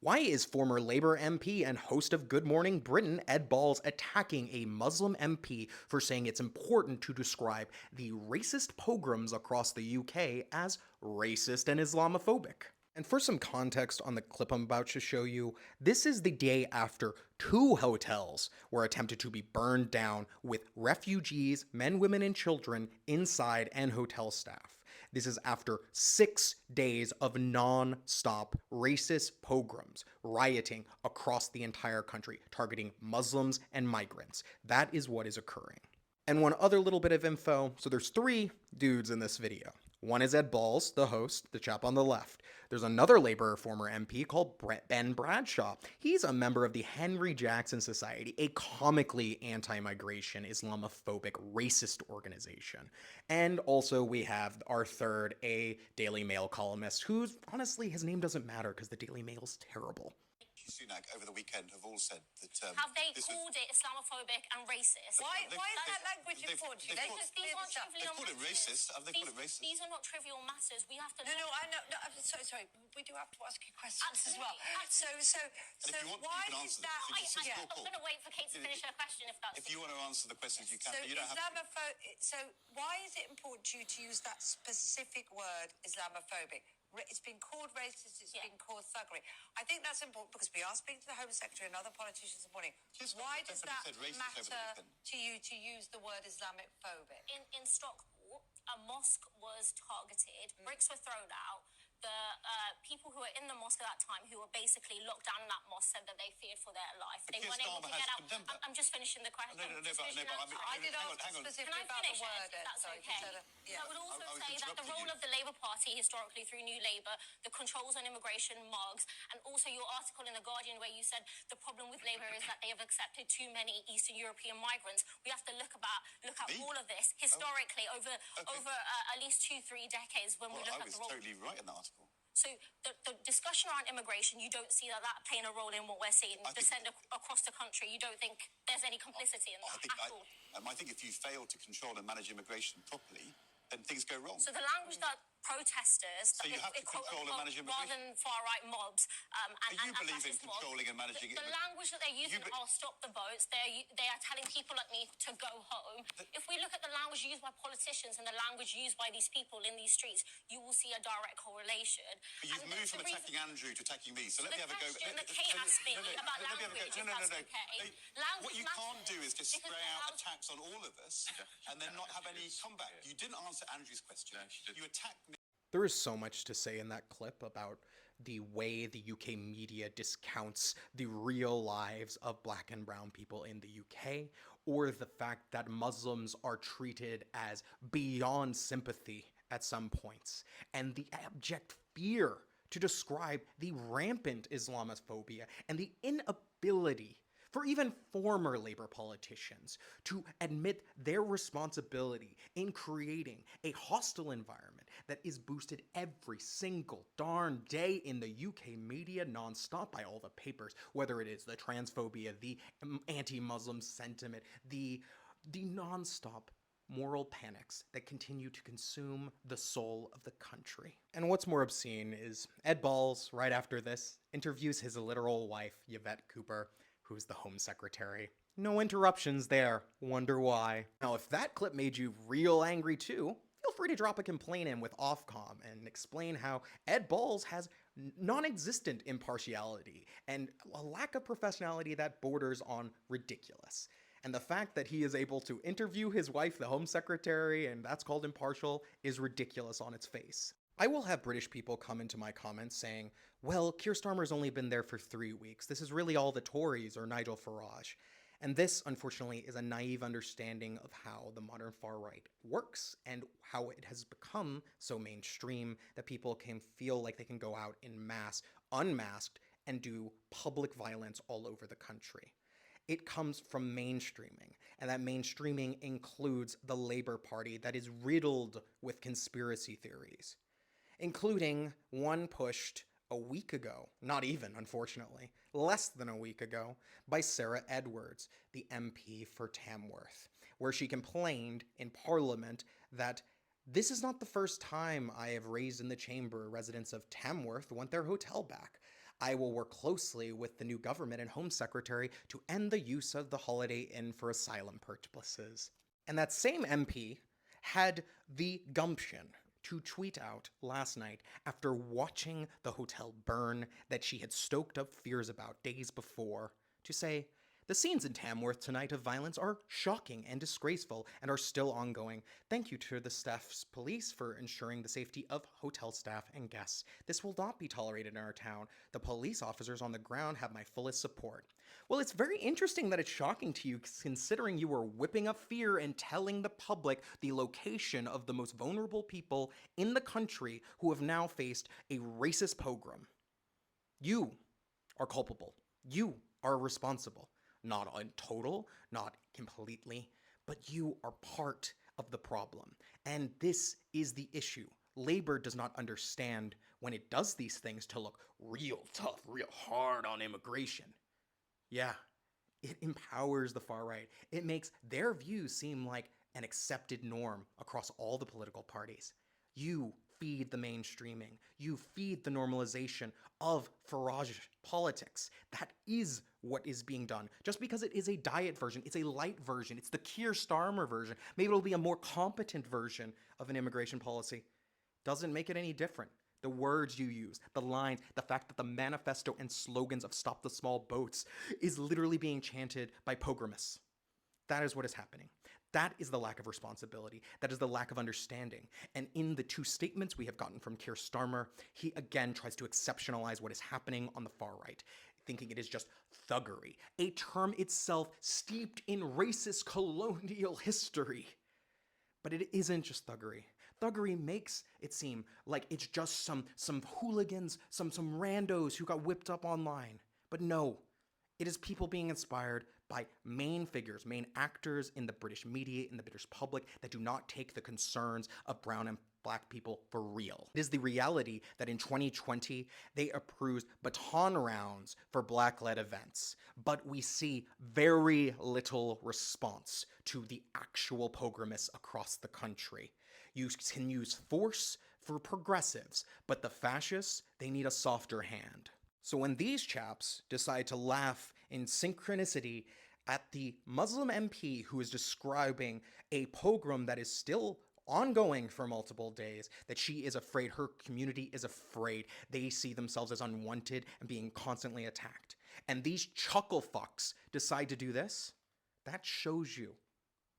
Why is former Labour MP and host of Good Morning Britain, Ed Balls, attacking a Muslim MP for saying it's important to describe the racist pogroms across the UK as racist and Islamophobic? And for some context on the clip I'm about to show you, this is the day after two hotels were attempted to be burned down with refugees, men, women, and children inside and hotel staff. This is after 6 days of non-stop racist pogroms, rioting across the entire country, targeting Muslims and migrants. That is what is occurring. And one other little bit of info, so there's three dudes in this video. One is Ed Balls, the host, the chap on the left. There's another Labour former MP called Ben Bradshaw. He's a member of the Henry Jackson Society, a comically anti-migration, Islamophobic, racist organization. And also we have our third, a Daily Mail columnist, who's, honestly, his name doesn't matter because the Daily Mail's terrible. Sunak over the weekend have all said that have they called it Islamophobic and racist? Why is that language important to you? These aren't trivial called it racist. Have they called it racist? These are not trivial matters. We have to. No, I know. No, I'm sorry. We do have to ask you questions Absolutely, as well. absolutely. So why is that? I'm going to wait for Kate to finish her question if that's. If you want to answer the questions, you can. So But you don't have to. So why is it important to you to use that specific word, Islamophobic? It's been called racist, it's been called thuggery. I think that's important because we are speaking to the Home Secretary and other politicians this morning. Why does that matter to you to use the word Islamophobic? In Stockport, a mosque was targeted, bricks were thrown out. The people who were in the mosque at that time, who were basically locked down in that mosque, said that they feared for their life. They weren't able to get out. I'm just finishing the question. No, I did ask specifically about the word. That's okay. I would also say that the role of the Labour Party, historically through New Labour, the controls on immigration, mugs, and also your article in The Guardian where you said the problem with Labour is that they have accepted too many Eastern European migrants. We have to look at all of this historically over at least 2-3 decades when we look at the role. I was totally right in that article. So the discussion around immigration, you don't see that playing a role in what we're seeing descend across the country. You don't think there's any complicity in that at all? I think if you fail to control and manage immigration properly, then things go wrong. So the language that protesters, so you have to control and manage immigration, rather than far-right mobs, and you believe in controlling and managing it. The language that they're using, I'll stop the boats. They are telling people like me to go home. If we look at the language used by politicians and the language used by these people in these streets, you will see a direct correlation. But you've moved from attacking Andrew to attacking me. So let me have a go. The Kate asked me about language. What you can't do is just spray out attacks on all of us and then not have any comeback. You didn't answer Andrew's question. You attacked me. There is so much to say in that clip about the way the UK media discounts the real lives of black and brown people in the UK, or the fact that Muslims are treated as beyond sympathy at some points, and the abject fear to describe the rampant Islamophobia and the inability for even former Labour politicians to admit their responsibility in creating a hostile environment that is boosted every single darn day in the UK media nonstop by all the papers, whether it is the transphobia, the anti-Muslim sentiment, the nonstop moral panics that continue to consume the soul of the country. And what's more obscene is Ed Balls, right after this, interviews his literal wife, Yvette Cooper, who's the Home Secretary. No interruptions there. Wonder why. Now, if that clip made you real angry too, feel free to drop a complaint in with Ofcom and explain how Ed Balls has non-existent impartiality and a lack of professionality that borders on ridiculous. And the fact that he is able to interview his wife, the Home Secretary, and that's called impartial, is ridiculous on its face. I will have British people come into my comments saying, well, Keir Starmer's only been there for 3 weeks. This is really all the Tories or Nigel Farage. And this, unfortunately, is a naive understanding of how the modern far-right works and how it has become so mainstream that people can feel like they can go out in mass, unmasked, and do public violence all over the country. It comes from mainstreaming, and that mainstreaming includes the Labour Party that is riddled with conspiracy theories, including one pushed a week ago, not even, unfortunately, less than a week ago, by Sarah Edwards, the MP for Tamworth, where she complained in Parliament that this is not the first time I have raised in the chamber residents of Tamworth want their hotel back. I will work closely with the new government and Home Secretary to end the use of the Holiday Inn for asylum purposes. And that same MP had the gumption to tweet out last night, after watching the hotel burn that she had stoked up fears about days before, to say, "The scenes in Tamworth tonight of violence are shocking and disgraceful and are still ongoing. Thank you to the staff's police for ensuring the safety of hotel staff and guests. This will not be tolerated in our town. The police officers on the ground have my fullest support." Well, it's very interesting that it's shocking to you, considering you were whipping up fear and telling the public the location of the most vulnerable people in the country who have now faced a racist pogrom. You are culpable. You are responsible. Not in total, not completely, but you are part of the problem. And this is the issue. Labor does not understand when it does these things to look real tough, real hard on immigration. Yeah, it empowers the far right. It makes their views seem like an accepted norm across all the political parties. You feed the mainstreaming. You feed the normalization of farage politics. That is what is being done. Just because it is a diet version, it's a light version, it's the Keir Starmer version, maybe it'll be a more competent version of an immigration policy, doesn't make it any different. The words you use, the lines, the fact that the manifesto and slogans of Stop the Small Boats is literally being chanted by pogromists. That is what is happening. That is the lack of responsibility. That is the lack of understanding. And in the two statements we have gotten from Keir Starmer, he again tries to exceptionalize what is happening on the far right, thinking it is just thuggery, a term itself steeped in racist colonial history. But it isn't just thuggery. Thuggery makes it seem like it's just some hooligans, some randos who got whipped up online. But no, it is people being inspired by main figures, main actors in the British media, in the British public, that do not take the concerns of brown and black people for real. It is the reality that in 2020, they approved baton rounds for black-led events, but we see very little response to the actual pogromists across the country. You can use force for progressives, but the fascists, they need a softer hand. So when these chaps decide to laugh in synchronicity at the Muslim MP who is describing a pogrom that is still ongoing for multiple days, that she is afraid, her community is afraid, they see themselves as unwanted and being constantly attacked, and these chuckle fucks decide to do this, that shows you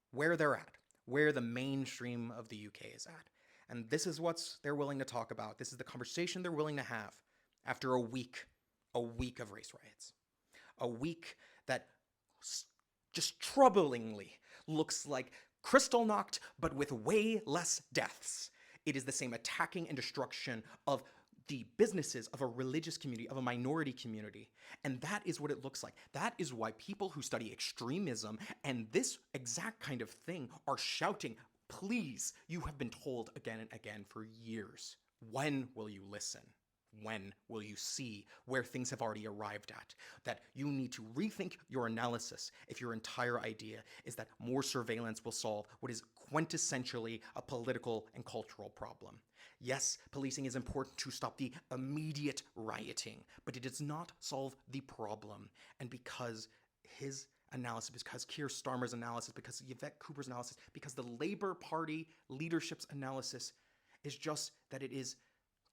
where they're at, where the mainstream of the UK is at. And this is what they're willing to talk about. This is the conversation they're willing to have after a week of race riots. A week that just troublingly looks like Kristallnacht, but with way less deaths. It is the same attacking and destruction of the businesses of a religious community, of a minority community. And that is what it looks like. That is why people who study extremism and this exact kind of thing are shouting, please, you have been told again and again for years. When will you listen? When will you see where things have already arrived at? That you need to rethink your analysis if your entire idea is that more surveillance will solve what is quintessentially a political and cultural problem. Yes, policing is important to stop the immediate rioting, but it does not solve the problem. And because his analysis, because Keir Starmer's analysis, because Yvette Cooper's analysis, because the Labour Party leadership's analysis is just that it is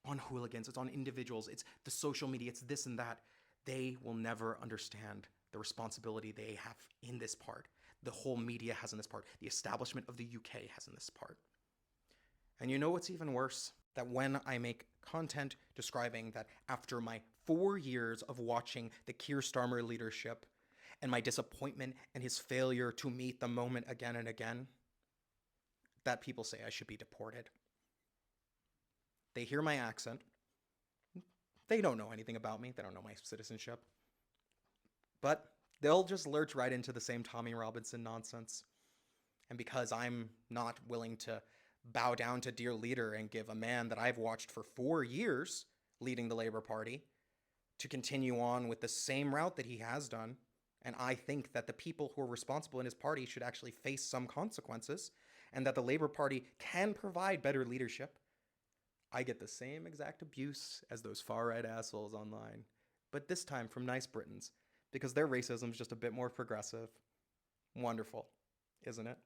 on hooligans, it's on individuals, it's the social media, it's this and that, they will never understand the responsibility they have in this part. The whole media has in this part. The establishment of the UK has in this part. And you know what's even worse? That when I make content describing that after my 4 years of watching the Keir Starmer leadership and my disappointment and his failure to meet the moment again and again, that people say I should be deported. They hear my accent. They don't know anything about me. They don't know my citizenship. But they'll just lurch right into the same Tommy Robinson nonsense. And because I'm not willing to bow down to dear leader and give a man that I've watched for 4 years leading the Labour Party to continue on with the same route that he has done, and I think that the people who are responsible in his party should actually face some consequences, and that the Labour Party can provide better leadership, I get the same exact abuse as those far-right assholes online. but this time from nice Britons, because their racism is just a bit more progressive. Wonderful, isn't it?